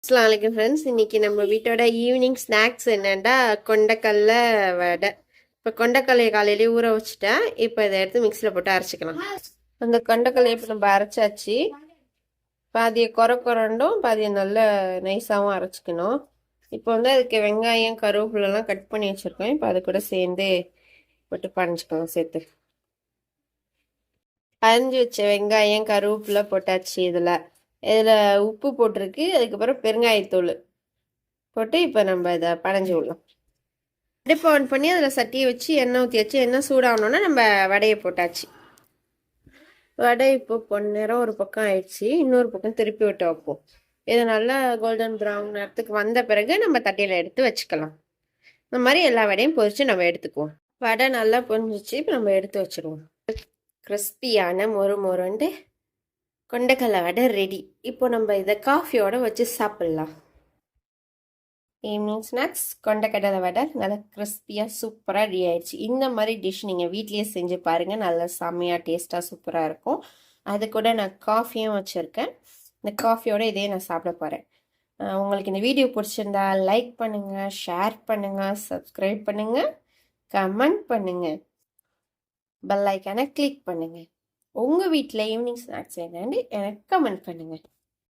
அஸ்ஸலாமு அலைக்கும் ஃப்ரெண்ட்ஸ். இன்னைக்கு நம்ம வீட்டோட ஈவினிங் ஸ்நாக்ஸ் என்னன்னா கொண்டக்கடலை வடை. இப்போ கொண்டக்கடலையை காலையிலேயே ஊற வச்சுட்டேன். இப்போ இதை எடுத்து மிக்சியில் போட்டு அரைச்சிக்கலாம். அந்த கொண்டக்கடலையை இப்போ நம்ம அரைச்சாச்சு. பாதியை குறண்டும் பாதியை நல்ல நைஸாகவும் அரைச்சிக்கணும். இப்போ வந்து அதுக்கு வெங்காயம் கருவேப்பிலெல்லாம் கட் பண்ணி வச்சுருக்கோம். இப்போ அது கூட சேர்ந்து போட்டு பனைஞ்சிக்கலாம். சேர்த்து அரைஞ்சி வச்ச வெங்காயம் கருவேப்பிலை போட்டாச்சு. இதில் உப்பு போட்டிருக்கு. அதுக்கப்புறம் பெருங்காயத்தூள் போட்டு இப்போ நம்ம இதை பனைஞ்சி விடலாம். அடுப்பை ஆன் பண்ணி அதில் சட்டியை வச்சு எண்ணெய் ஊற்றி வச்சு எண்ணெய் சூடாகணுன்னா நம்ம வடையை போட்டாச்சு. வடை இப்போ பொன்னேரம் ஒரு பக்கம் ஆயிடுச்சு. இன்னொரு பக்கம் திருப்பி விட்டு வைப்போம். இது நல்லா கோல்டன் ப்ரௌன் நேரத்துக்கு வந்த பிறகு நம்ம தட்டையில் எடுத்து வச்சுக்கலாம். இந்த மாதிரி எல்லா வடையும் பொரித்து நம்ம எடுத்துக்குவோம். வடை நல்லா பொரிஞ்சிச்சு. இப்போ நம்ம எடுத்து வச்சுருவோம். கிறிஸ்பியான மொறுண்டு கொண்டக்கடலை வடை ரெடி. இப்போ நம்ம இதை காஃபியோட வச்சு சாப்பிட்லாம். ஈவினிங் ஸ்நாக்ஸ் கொண்டக்கடலை வடை நல்லா கிறிஸ்பியாக சூப்பராக ரெடி ஆயிடுச்சு. இந்த மாதிரி டிஷ் நீங்கள் வீட்லேயே செஞ்சு பாருங்கள். நல்லா செம்மையாக டேஸ்ட்டாக சூப்பராக இருக்கும். அது கூட நான் காஃபியும் வச்சுருக்கேன். இந்த காஃபியோட இதே நான் சாப்பிட போகிறேன். உங்களுக்கு இந்த வீடியோ பிடிச்சிருந்தா லைக் பண்ணுங்கள், ஷேர் பண்ணுங்கள், சப்ஸ்கிரைப் பண்ணுங்கள், கமெண்ட் பண்ணுங்கள், பெல் ஐக்கானை கிளிக் பண்ணுங்கள். உங்கள் வீட்டில் ஈவினிங் ஸ்நாக்ஸ் என்னன்னு எனக்கு கமெண்ட் பண்ணுங்கள்.